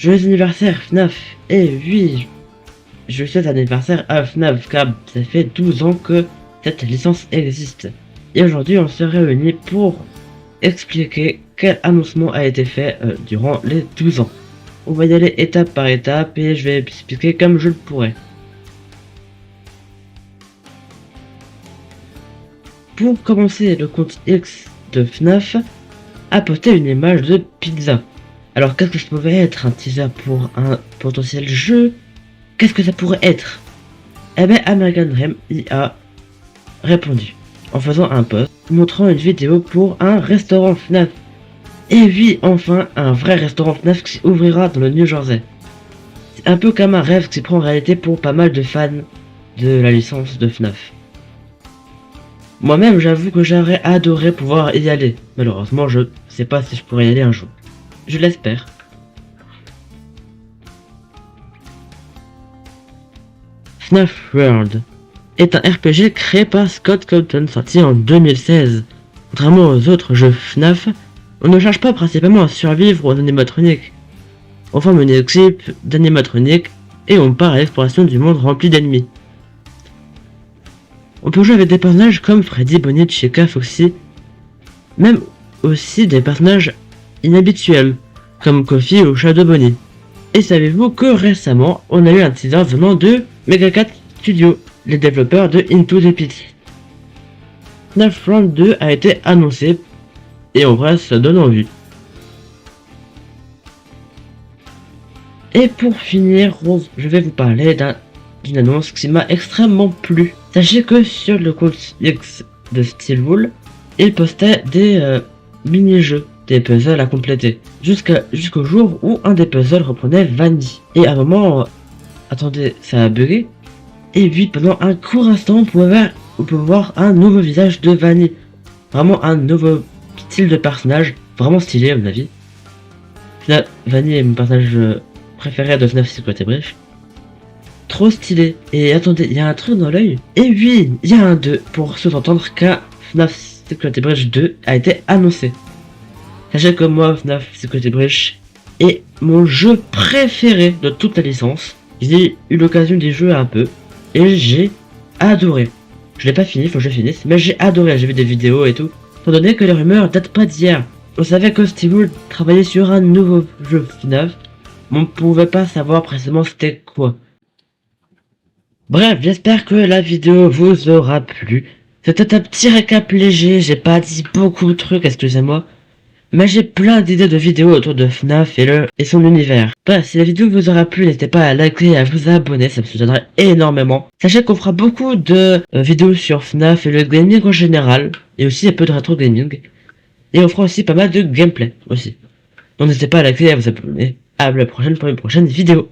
Joyeux anniversaire FNAF. Et oui, je souhaite un anniversaire à FNAF car ça fait 12 ans que cette licence existe. Et aujourd'hui on se réunit pour expliquer quel annoncement a été fait durant les 12 ans. On va y aller étape par étape et je vais expliquer comme je le pourrais. Pour commencer, le compte X de FNAF a posté une image de pizza. Alors qu'est-ce que ça pouvait être un teaser pour un potentiel jeu? Qu'est-ce que ça pourrait être? Eh bien American Dream y a répondu en faisant un post montrant une vidéo pour un restaurant FNAF. Et oui, enfin un vrai restaurant FNAF qui ouvrira dans le New Jersey. C'est un peu comme un rêve qui prend en réalité pour pas mal de fans de la licence de FNAF. Moi-même, j'avoue que j'aurais adoré pouvoir y aller. Malheureusement, je sais pas si je pourrais y aller un jour. Je l'espère. FNAF World est un RPG créé par Scott Cawthon, sorti en 2016. Contrairement aux autres jeux FNAF, on ne cherche pas principalement à survivre aux animatroniques. On forme une équipe d'animatroniques et on part à l'exploration du monde rempli d'ennemis. On peut jouer avec des personnages comme Freddy, Bonnie, Chica, Foxy, même aussi des personnages inhabituels, comme Kofi ou Shadow Bonnie. Et savez-vous que récemment, on a eu un teaser venant de Megacat Studio, les développeurs de Into the Pit. FNAF World 2 a été annoncé, et en vrai ça donne envie. Et pour finir, je vais vous parler d'une annonce qui m'a extrêmement plu. Sachez que sur le compte X de Steelwool, il postait des mini-jeux, des puzzles à compléter, jusqu'au jour où un des puzzles reprenait Vanny. Et à un moment, attendez, ça a bugué. Et puis pendant un court instant, on pouvait voir un nouveau visage de Vanny. Vraiment un nouveau style de personnage, vraiment stylé à mon avis. Là, Vanny est mon personnage préféré de FNAF Secret Breach. Trop stylé. Et attendez, il y a un truc dans l'œil. Et oui, il y a un 2 pour sous-entendre qu'un FNAF Secret Breach 2 a été annoncé. Sachez que moi, FNAF Secret Breach est mon jeu préféré de toute la licence. J'ai eu l'occasion d'y jouer un peu et j'ai adoré. Je l'ai pas fini, faut que je finisse, mais j'ai adoré. J'ai vu des vidéos et tout. Étant donné que les rumeurs datent pas d'hier. On savait que Steelwool travaillait sur un nouveau jeu FNAF, mais on pouvait pas savoir précisément c'était quoi. Bref, j'espère que la vidéo vous aura plu. C'était un petit récap léger, j'ai pas dit beaucoup de trucs, excusez-moi. Mais j'ai plein d'idées de vidéos autour de FNAF et son univers. Bref, si la vidéo vous aura plu, n'hésitez pas à liker et à vous abonner, ça me soutiendrait énormément. Sachez qu'on fera beaucoup de vidéos sur FNAF et le gaming en général, et aussi un peu de rétro gaming. Et on fera aussi pas mal de gameplay aussi. Donc n'hésitez pas à liker et à vous abonner. À la prochaine pour une prochaine vidéo.